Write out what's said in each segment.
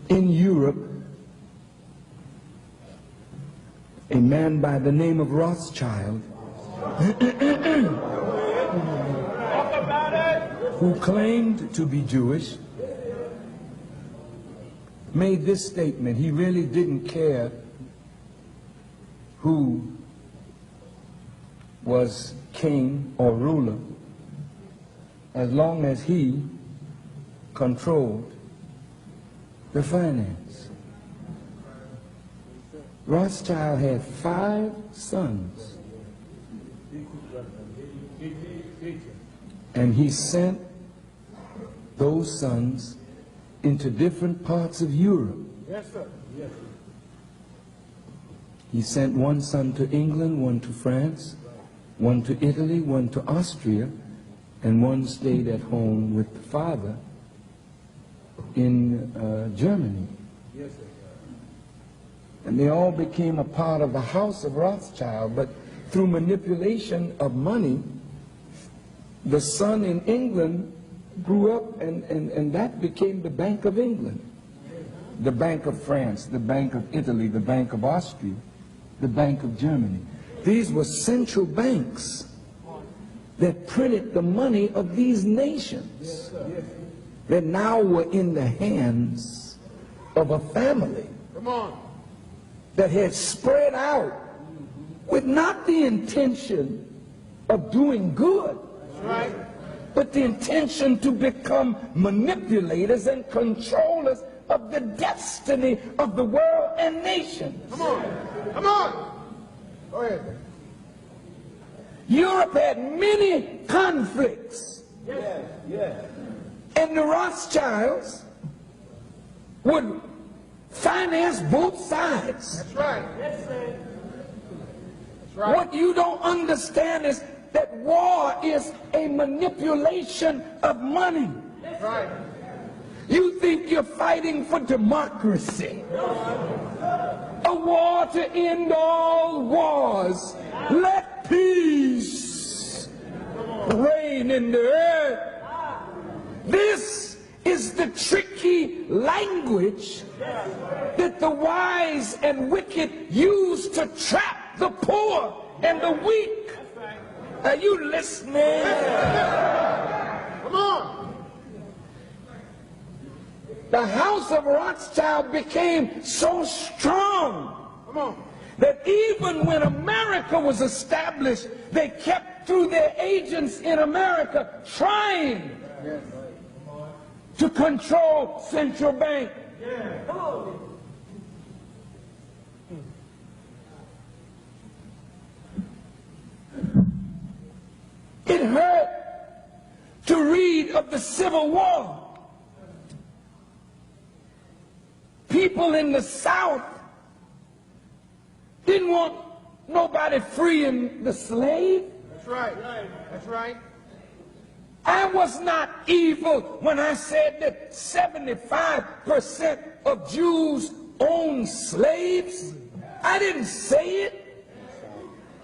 in Europe, a man by the name of Rothschild, who claimed to be Jewish, made this statement. He really didn't care who was king or ruler, as long as he controlled the finance. Rothschild had 5 sons, and he sent those sons into different parts of Europe. Yes, sir. Yes, sir. He sent one son to England, one to France, one to Italy, one to Austria, and one stayed at home with the father in Germany. Yes, sir. And they all became a part of the house of Rothschild, but through manipulation of money, the son in England grew up, and that became the Bank of England, the Bank of France, the Bank of Italy, the Bank of Austria, the Bank of Germany. These were central banks that printed the money of these nations that now were in the hands of a family that had spread out with not the intention of doing good, but the intention to become manipulators and controllers of the destiny of the world and nations. Come on. Come on. Go ahead. Europe had many conflicts. Yes. Yes. And the Rothschilds would finance both sides. That's right. Yes, sir. That's right. What you don't understand is that war is a manipulation of money. That's right. You think you're fighting for democracy. A war to end all wars. Let peace reign in the earth. This is the tricky language that the wise and wicked use to trap the poor and the weak. Are you listening? Come on. The house of Rothschild became so strong that even when America was established, they kept through their agents in America trying to control central bank. It hurt to read of the Civil War. People in the South didn't want nobody freeing the slave. That's right. That's right. I was not evil when I said that 75% of Jews own slaves. I didn't say it.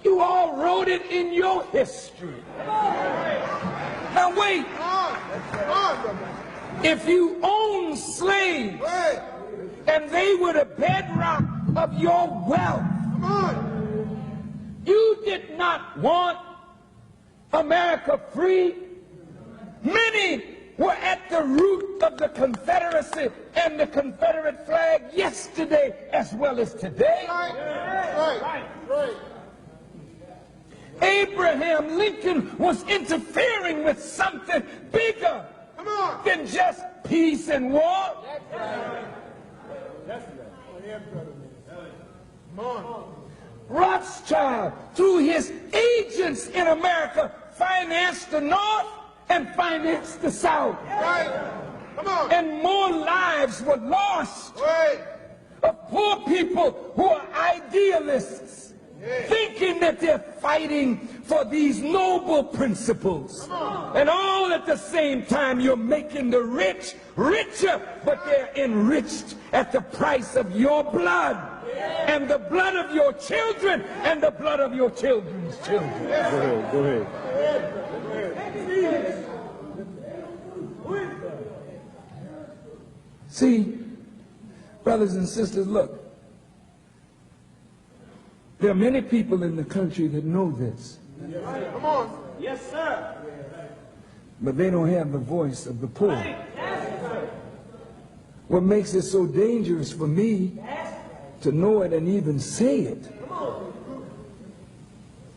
You all wrote it in your history. Now wait. If you own slaves and they were the bedrock of your wealth, you did not want America free. Many were at the root of the Confederacy and the Confederate flag yesterday as well as today. Right. Abraham Lincoln was interfering with something bigger than just peace and war. Rothschild, through his agents in America, financed the North and financed the South. And more lives were lost of poor people who are idealists, thinking that they're fighting for these noble principles. And all at the same time, you're making the rich richer, but they're enriched at the price of your blood and the blood of your children and the blood of your children's children. Go ahead. See, brothers and sisters, look. There are many people in the country that know this. Come on. Yes, sir. But they don't have the voice of the poor. What makes it so dangerous for me to know it and even say it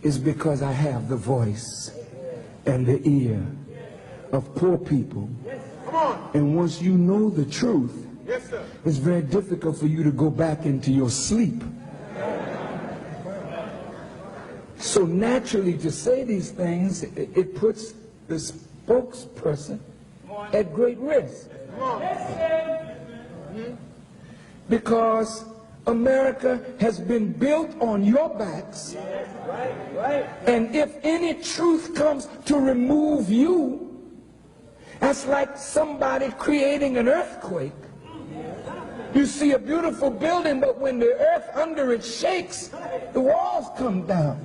is because I have the voice and the ear of poor people. And once you know the truth, it's very difficult for you to go back into your sleep. So naturally, to say these things, it puts the spokesperson at great risk. Because America has been built on your backs. And if any truth comes to remove you, that's like somebody creating an earthquake. You see a beautiful building, but when the earth under it shakes, the walls come down,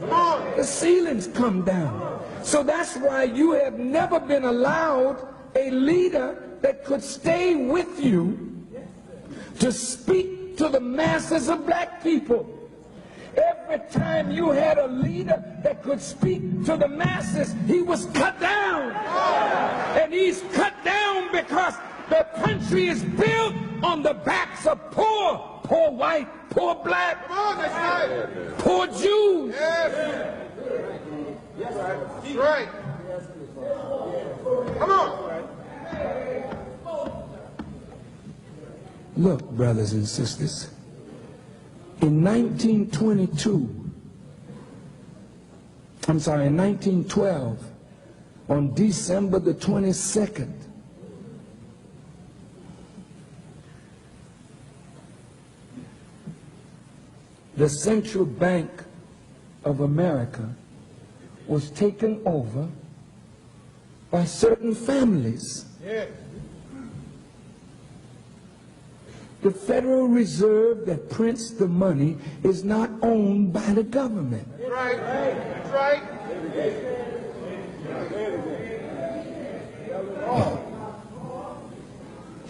the ceilings come down. So that's why you have never been allowed a leader that could stay with you to speak to the masses of black people. Every time you had a leader that could speak to the masses, he was cut down. And he's cut down because the country is built on the backs of poor white, poor black, poor Jews. That's right. Come on. Look, brothers and sisters, in 1912, on December the 22nd, the Central Bank of America was taken over by certain families. The Federal Reserve that prints the money is not owned by the government. That's right. That's right.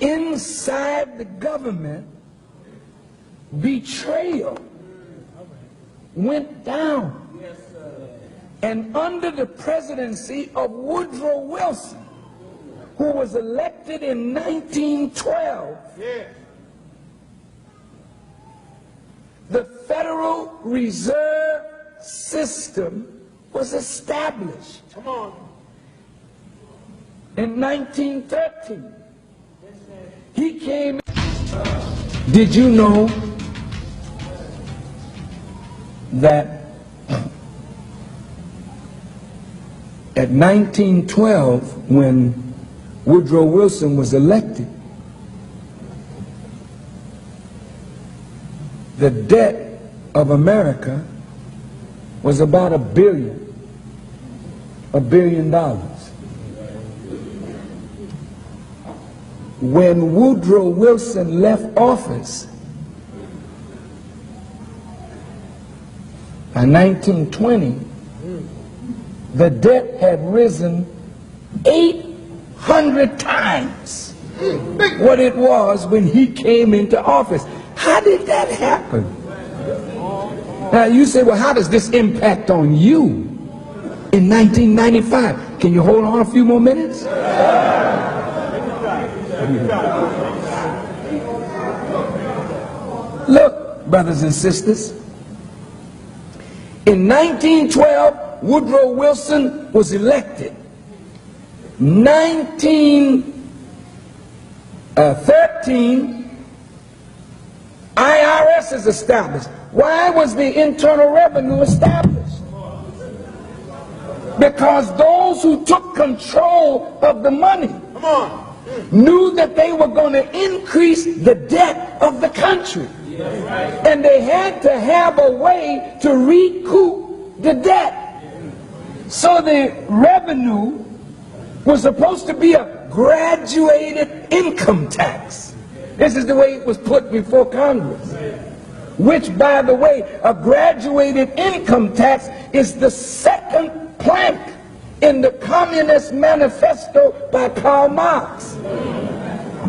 Inside the government, betrayal went down. And under the presidency of Woodrow Wilson, who was elected in 1912, the Federal Reserve System was established. Come on. In 1913. He came. Did you know that at 1912, when Woodrow Wilson was elected, the debt of America was about $1 billion. When Woodrow Wilson left office in 1920, the debt had risen 800 times what it was when he came into office. How did that happen? Now you say, well, how does this impact on you in 1995? Can you hold on a few more minutes? Look, brothers and sisters, in 1912, Woodrow Wilson was elected. 1913, IRS is established. Why was the Internal Revenue established? Because those who took control of the money knew that they were going to increase the debt of the country. And they had to have a way to recoup the debt. So the revenue was supposed to be a graduated income tax. This is the way it was put before Congress. Which, by the way, a graduated income tax is the second plank in the Communist Manifesto by Karl Marx.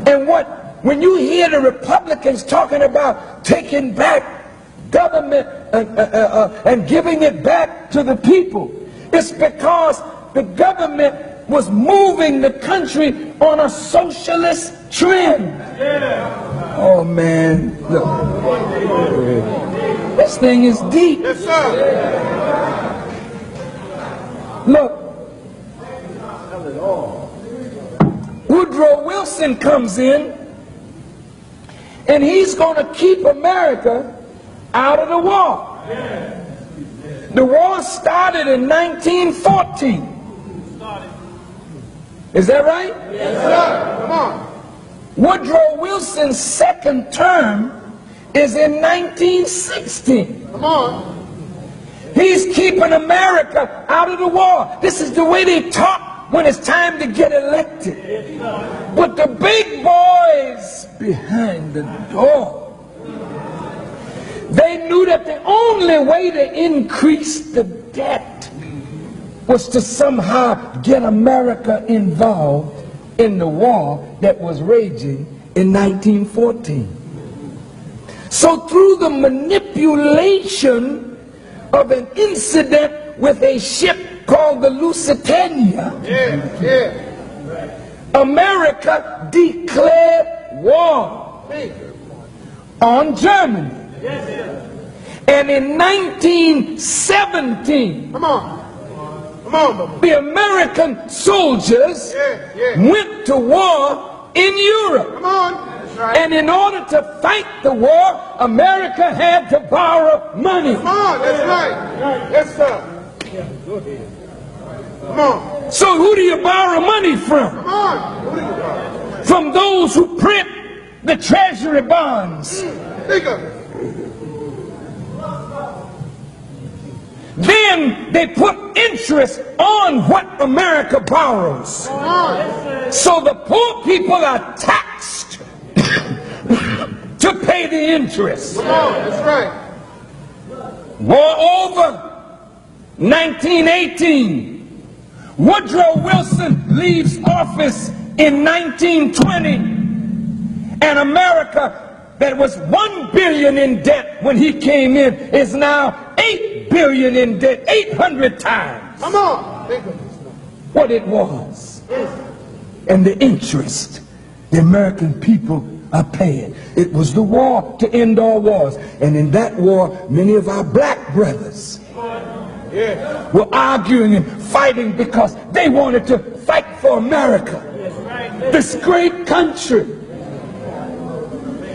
And what when you hear the Republicans talking about taking back government and giving it back to the people, it's because the government was moving the country on a socialist trend. Oh man, look. This thing is deep. Yes, sir. Look. Woodrow Wilson comes in, and he's going to keep America out of the war. The war started in 1914. Is that right? Yes, sir. Come on. Woodrow Wilson's second term is in 1916. Come on. He's keeping America out of the war. This is the way they talk when it's time to get elected. But the big boys behind the door, they knew that the only way to increase the debt was to somehow get America involved in the war that was raging in 1914. So through the manipulation of an incident with a ship called the Lusitania, America declared war on Germany. And in 1917, the American soldiers went to war in Europe. And in order to fight the war, America had to borrow money. That's right. Yes, sir. So who do you borrow money from? From those who print the treasury bonds. Think of it. Then they put interest on what America borrows. So the poor people are taxed to pay the interest. That's right. War over. 1918. Woodrow Wilson leaves office in 1920. And America, that was $1 billion in debt when he came in, is now $8 billion in debt, 800 times Come on. Think of it. what it was. And the interest the American people are paying. It was the war to end all wars. And in that war, many of our black brothers were arguing and fighting because they wanted to fight for America, this great country,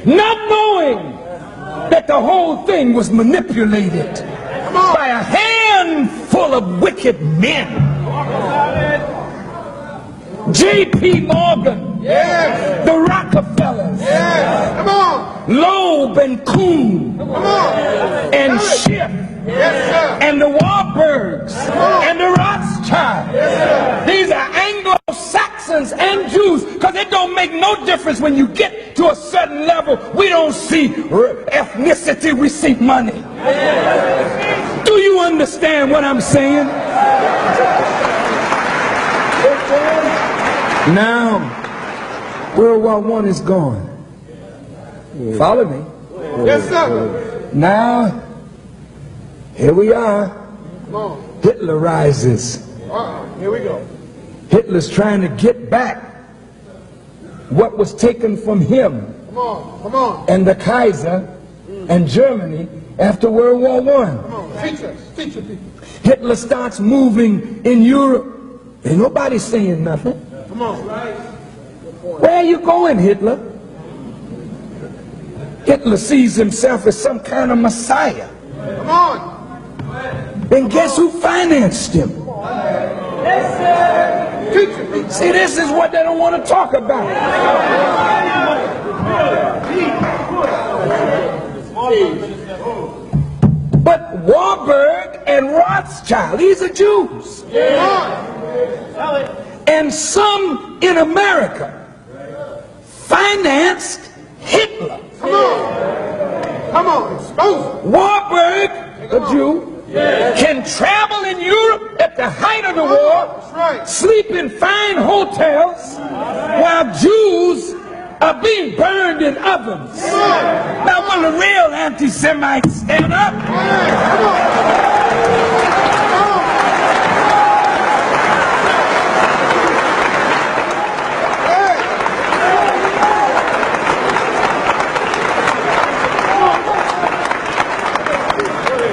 not knowing that the whole thing was manipulated by a handful of wicked men. J.P. Morgan, the Rockefellers, Come on. Loeb and Kuhn, Come on. and Schiff, Yes, sir. and the Warburgs, and the Rothschilds. These are Anglo-Saxons and Jews, because it don't make no difference when you get to a certain level. We don't see ethnicity, we see money. Do you understand what I'm saying? Now, World War I is gone. Follow me. Yes, sir. Now, here we are. Come on. Hitler rises. Here we go. Hitler's trying to get back what was taken from him Come on. Come on. and the Kaiser and Germany after World War I. Come on. Teach us. Teach the people. Hitler starts moving in Europe. Ain't nobody saying nothing. Come on. Where are you going, Hitler? Hitler sees himself as some kind of messiah. Come on. And guess who financed him? Teach the people. See, this is what they don't want to talk about. But Warburg and Rothschild, these are Jews. And some in America financed Hitler. Come on. Come on. Expose it. Warburg, a Jew, can travel in Europe at the height of the war, That's right. sleep in fine hotels, while Jews are being burned in ovens. Now will the real anti-Semites stand up?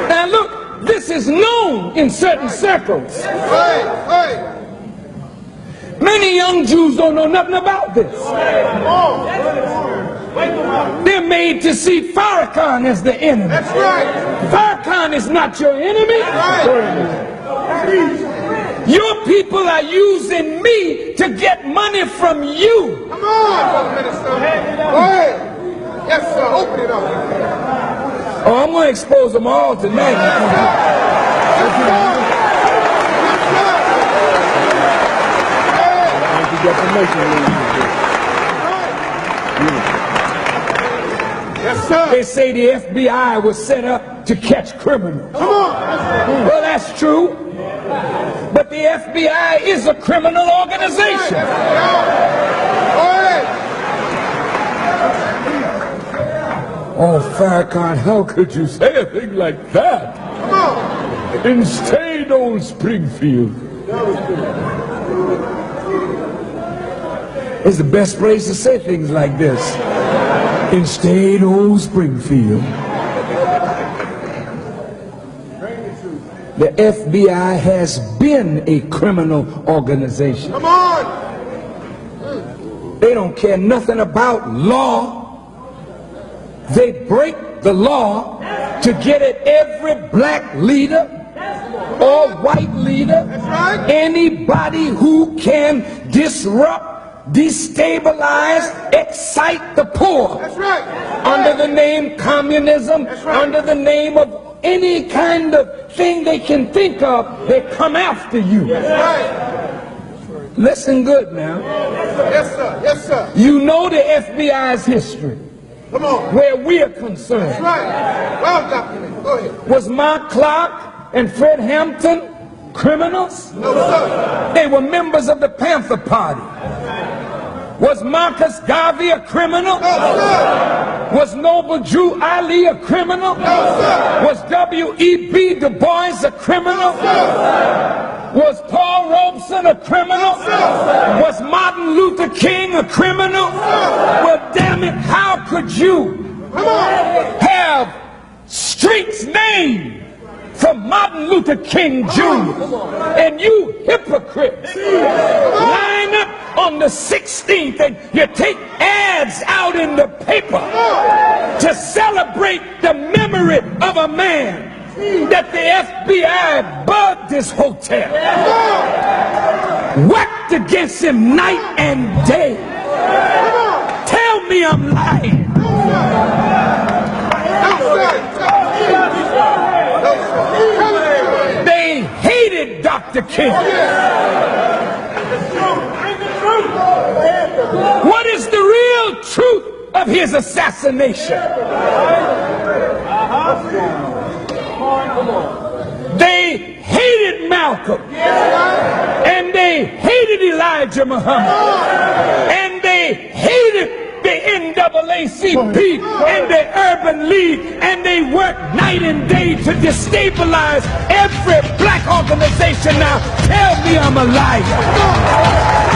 Now look, this is known in certain circles. Many young Jews don't know nothing about this. They're made to see Farrakhan as the enemy. That's right. Farrakhan is not your enemy. Your people are using me to get money from you. Come on, Minister. Go ahead. Yes, sir. Open it up. Oh, I'm going to expose them all tonight. Yes, sir. They say the FBI was set up to catch criminals. Come on. Well, that's true. But the FBI is a criminal organization. Go ahead. Oh, Farrakhan, how could you say a thing like that? Come on. In staid old Springfield. It's the best place to say things like this. In staid old Springfield. The FBI has been a criminal organization. Come on. They don't care nothing about law. They break the law to get at every black leader or white leader, anybody who can disrupt, destabilize, excite the poor. That's right. Under the name communism, under the name of any kind of thing they can think of, they come after you. That's right. Listen good now. Yes, sir. Yes, sir. You know the FBI's history. Come on. Where we are concerned. That's right. Well documented. Go ahead. Was Mark Clark and Fred Hampton criminals? No, sir. They were members of the Panther Party. Was Marcus Garvey a criminal? No, sir. Was Noble Drew Ali a criminal? No, sir. Was W.E.B. Du Bois a criminal? No, sir. Was Paul Robeson a criminal? No, sir. Was Martin Luther King a criminal? Well, damn it, how could you Come on. have streets named for Martin Luther King Jr. and you hypocrites line up on the 16th and you take ads out in the paper to celebrate the memory of a man that the FBI bugged this hotel, worked against him night and day. Tell me I'm lying. They hated Dr. King. What is the real truth of his assassination? They hated Malcolm, and they hated Elijah Muhammad, and they hated the NAACP and the Urban League, and they worked night and day to destabilize every black organization. Now tell me I'm a liar.